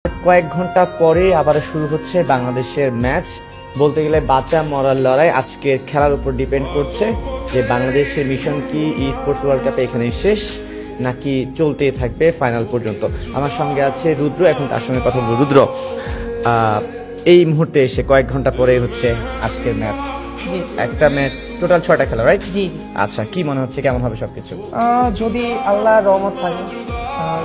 কয়েক ঘন্টা পরে আবার শুরু হচ্ছে বাংলাদেশের ম্যাচ। বলতে গেলে বাঁচা মরার লড়াই আজকের খেলার উপর ডিপেন্ড করছে যে বাংলাদেশের মিশন কি স্পোর্টস ওয়ার্ল্ড কাপে এখানে শেষ নাকি চলতেই থাকবে ফাইনাল পর্যন্ত। আমার সঙ্গে আছে রুদ্র, এখন তার সঙ্গে কথা বলবো। রুদ্র, এই মুহূর্তে এসে কয়েক ঘন্টা পরে হচ্ছে আজকের ম্যাচ। একটা ম্যাচ টোটাল 6টা খেলা, রাইট? জি জি। আচ্ছা, কি মনে হচ্ছে, কেমন হবে সবকিছু? যদি আল্লাহর রহমত থাকে,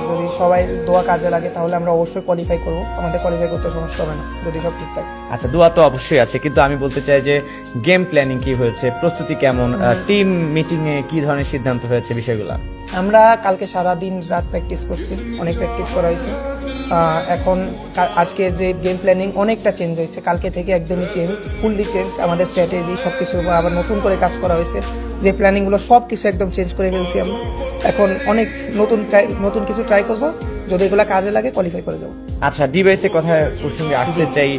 যদি সবাই দোয়া কাজে লাগে, তাহলে আমরা অবশ্যই কোয়ালিফাই করব। আমাদের কোয়ালিফাই করতে সমস্যা হবে না যদি সব ঠিক থাকে। আচ্ছা, দোয়া তো অবশ্যই আছে, কিন্তু আমি বলতে চাই যে গেম প্ল্যানিং কি হয়েছে, প্রস্তুতি কেমন, টিম মিটিং এ কি ধরনের সিদ্ধান্ত হয়েছে, বিষয়গুলো? আমরা কালকে সারা দিন রাত প্র্যাকটিস করছি, অনেক প্র্যাকটিস করা হয়েছে। এখন আজকে যে গেম প্ল্যানিং অনেকটা চেঞ্জ হয়েছে, কালকে থেকে একদমই চেঞ্জ, ফুললি চেঞ্জ। আমাদের স্ট্র্যাটেজি সব কিছু আবার নতুন করে কাজ করা হয়েছে, যে প্ল্যানিংগুলো সব কিছু একদম চেঞ্জ করে ফেলছি আমরা। এখন অনেক নতুন কিছু ট্রাই করবো, যদি এগুলো কাজে লাগে কোয়ালিফাই করে যাবো। আচ্ছা, ডিভাইসের কথা প্রসঙ্গে আসতে চাই।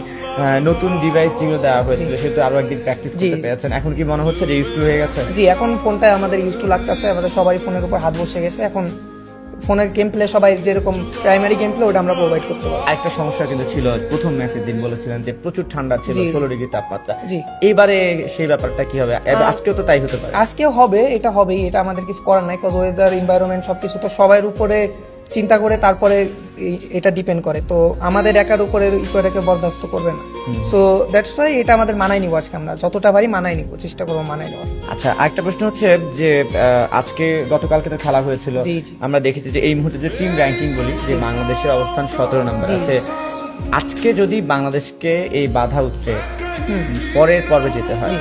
নতুন ডিভাইস যেগুলো দেওয়া হয়েছিল সেহেতু আরো একদিন প্র্যাকটিস করতে পেরেছেন, এখন কি মনে হচ্ছে যে ইউজ টু হয়ে গেছে? জি, এখন ফোনটা আমাদের ইউজ টু লাগতেছে, আমাদের সবারই ফোনের উপর হাত বসে গেছে। এখন ফোনের গেম প্লে সবাই যেরকম প্রাইমারি গেম প্লে ওটা আমরা প্রোভাইড করতে পারবো। একটা সমস্যা কিন্তু ছিল, প্রথম ম্যাচের দিন বলেছিলেন যে প্রচুর ঠান্ডা ছিল, 16 ডিগ্রি তাপমাত্রা। জি, এইবারে সেই ব্যাপারটা কি হবে? আজকেও তো তাই হতে পারে। আজকেও হবে, এটা হবেই, এটা আমাদের কিছু করার নাই। কজ ওয়েদার, এনভায়রনমেন্ট সবকিছু তো সবার উপরে চিন্তা করে তারপরে এটা ডিপেন্ড করে, তো আমাদের একার উপরে ইকুয়েটাকে বরদাস্ত করবে না। সো দ্যাটস ওয়াই এটা আমাদের মানায় নিব, আজকে আমরা যতটা পারি মানায় নিব, চেষ্টা করবো মানায় নেওয়ার। আচ্ছা, আরেকটা প্রশ্ন হচ্ছে যে আজকে গতকালকে তো খেলা হয়েছিল, আমরা দেখেছি যে এই মুহূর্তে যে টিম র্যাঙ্কিং বলি, যে বাংলাদেশের অবস্থান 17 নম্বর আছে। আজকে যদি বাংলাদেশকে এই বাধা উঠে পরের পর্বে যেতে হয়,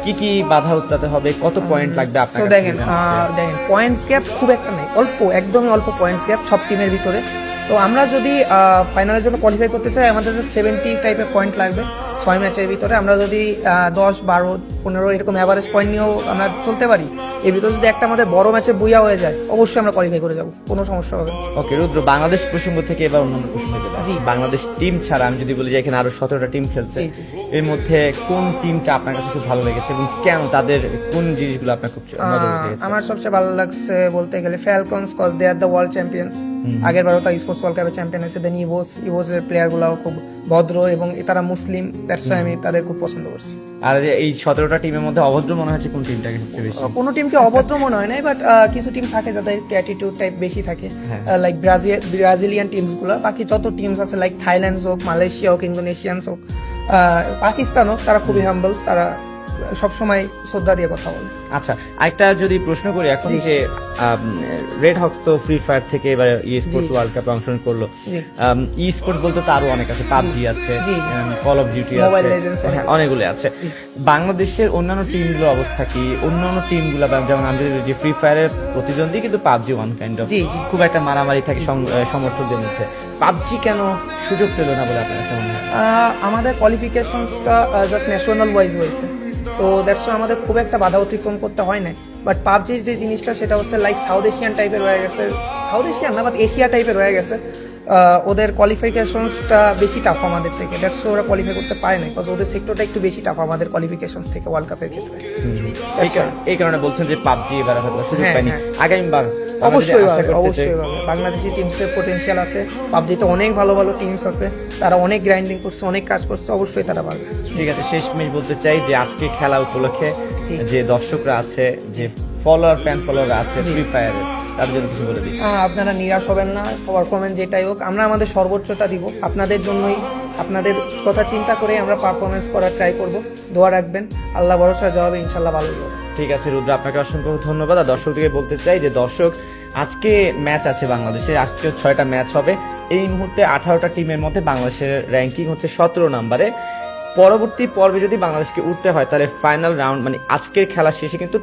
কি কি বাধা উত্তরাতে হবে, কত পয়েন্ট লাগবে আপনার কাছে? দেখেন পয়েন্টস গ্যাপ খুব একটা নেই, অল্প, একদমই অল্প পয়েন্টস গ্যাপ সব টিমের ভিতরে। তো আমরা যদি ফাইনালের জন্য কোয়ালিফাই করতে চাই, আমাদের 70 টাইপের পয়েন্ট লাগবে 6 ম্যাচের ভিতরে। আমরা যদি 10, 12, 15 এরকম অ্যাভারেজ পয়েন্ট নিয়েও আমরা চলতে পারি, এর ভিতরে যদি একটা আমাদের বড় ম্যাচে বুইয়া হয়ে যায়, অবশ্যই আমরা কোয়ালিফাই করে যাবো, কোনো সমস্যা হবে না। ওকে রুদ্র, বাংলাদেশ প্রসঙ্গ থেকে এবার অন্যান্য প্রসঙ্গ যেটা, বাংলাদেশ টিম ছাড়া আমি যদি বলি যে এখানে আরো 17টা টিম খেলছে, এর মধ্যে কোন টিমটা আপনার কাছে খুব ভালো লেগেছে এবং কেন, তাদের কোন জিনিসগুলো আপনার খুব নজরে লেগেছে? আমার সবচেয়ে ভালো লাগছে বলতে গেলে Falcons, cause they are the world champions. আগের বারও তারা স্পোর্টস ওয়ার্ল্ড কাপে চ্যাম্পিয়ন হয়েছে। দেন ইভোসের প্লেয়ার গুলাও খুব ভদ্র এবং তারা মুসলিম, দ্যাটস ওয়াই আমি তাদের খুব পছন্দ করছি। আর এই 17টা টিমের মধ্যে অভদ্র মনে হচ্ছে কোন টিমটাকে সবচেয়ে বেশি? কোনো টিমকে অভদ্র মনে হয় নাই, বাট কিছু টিম থাকে যাদের অ্যাটিটিউড টাইপ বেশি থাকে, লাইক ব্রাজিলিয়ান টিমস গুলো। বাকি যত টিমস আছে, লাইক থাইল্যান্ডস হোক, মালয়েশিয়া হোক, ইন্দোনেশিয়ানস হোক, পাকিস্তান হোক, তারা খুবই হাম্বল, তারা সবসময় শ্রদ্ধা দিয়ে কথা বলে। আচ্ছা, আরেকটা যদি প্রশ্ন করি, এখন যে রেড হকস তো ফ্রি ফায়ার থেকে এবার স্পোর্টস ওয়ার্ল্ড কাপে অংশগ্রহণ করলো। স্পোর্টস বলতে তো আরো অনেক আছে, পাবজি আছে, কল অফ ডিউটি আছে, অনেকগুলো আছে। বাংলাদেশের অন্যান্য টিমগুলোর অবস্থা কি? অন্যান্য টিমগুলো যেমন আমাদের যে ফ্রি ফায়ারের প্রতিদ্বন্দ্বী, কিন্তু পাবজি ওয়ান কাইন্ড অফ খুব একটা মারামারি থাকে সমর্থকদের মধ্যে। পাবজি কেন সুযোগ পেল না বলে আপনার কাছে মনে হয়? আমাদের কোয়ালিফিকেশনসটা জাস্ট ন্যাশনাল ওয়াইজ হয়েছে, তো দ্যাটস আমাদের খুব একটা বাধা অতিক্রম করতে হয় না। বাট পাবজির যে জিনিসটা সেটা হচ্ছে লাইক সাউথ এশিয়ান টাইপের হয়ে গেছে, সাউথ এশিয়ান না বাট এশিয়া টাইপের হয়ে গেছে। ওদের কোয়ালিফিকেশনসটা বেশি টাফ আমাদের থেকে, দ্যাটস ওরা কোয়ালিফাই করতে পারে না, বিকজ ওদের সেক্টরটা একটু বেশি টাফ আমাদের কোয়ালিফিকেশনস থেকে ওয়ার্ল্ড কাপের ক্ষেত্রে। এই কারণে বলছেন যে পাবজি এবার হয়তো সুযোগ পায়নি, আগামীবার অবশ্যই বাংলাদেশি টিমসের পটেনশিয়াল আছে, পাবজিতে অনেক ভালো ভালো টিমস আছে, তারা অনেক গ্রাইন্ডিং করছে, অনেক কাজ করছে, অবশ্যই তারা পারবে। ঠিক আছে, শেষমেশ বলতে চাই যে আজকে খেলা উপলক্ষে যে দর্শকরা আছে, যে ফ্যান ফলোয়ার আছে ফ্রি ফায়ারের, তাদের জন্য কিছু বলে দিই। আপনারা নিরাশ হবেন না, পারফরমেন্স যেটাই হোক আমরা আমাদের সর্বোচ্চটা দিব, আপনাদের জন্যই, আপনাদের কথা চিন্তা করে আমরা পারফরমেন্স করার ট্রাই করব। দোয়া রাখবেন, আল্লাহ ভরসা জবাবে ইনশাল্লাহ ভালো হবে। ঠিক আছে রুদ্র, আপনাকে অসংখ্য ধন্যবাদ। আর দর্শকদেরকে বলতে চাই যে দর্শক, আজকে ম্যাচ আছে বাংলাদেশে, আজকে 6টা ম্যাচ হবে। এই মুহূর্তে 18টা টিমের মধ্যে বাংলাদেশের র্যাঙ্কিং হচ্ছে 17 নম্বরে। পরবর্তী পর্বে যদি বাংলাদেশকে উঠতে হয়, তাহলে ফাইনাল রাউন্ড মানে আজকের খেলা শেষে কিন্তু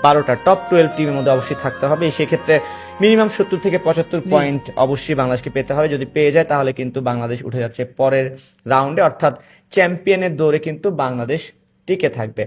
12টা টপ 12 টিমের মধ্যে অবশ্যই থাকতে হবে। সেক্ষেত্রে মিনিমাম 70 থেকে 75 পয়েন্ট অবশ্যই বাংলাদেশকে পেতে হবে। যদি পেয়ে যায় তাহলে কিন্তু বাংলাদেশ উঠে যাচ্ছে পরের রাউন্ডে, অর্থাৎ চ্যাম্পিয়নের দৌড়ে কিন্তু বাংলাদেশ টিকে থাকবে।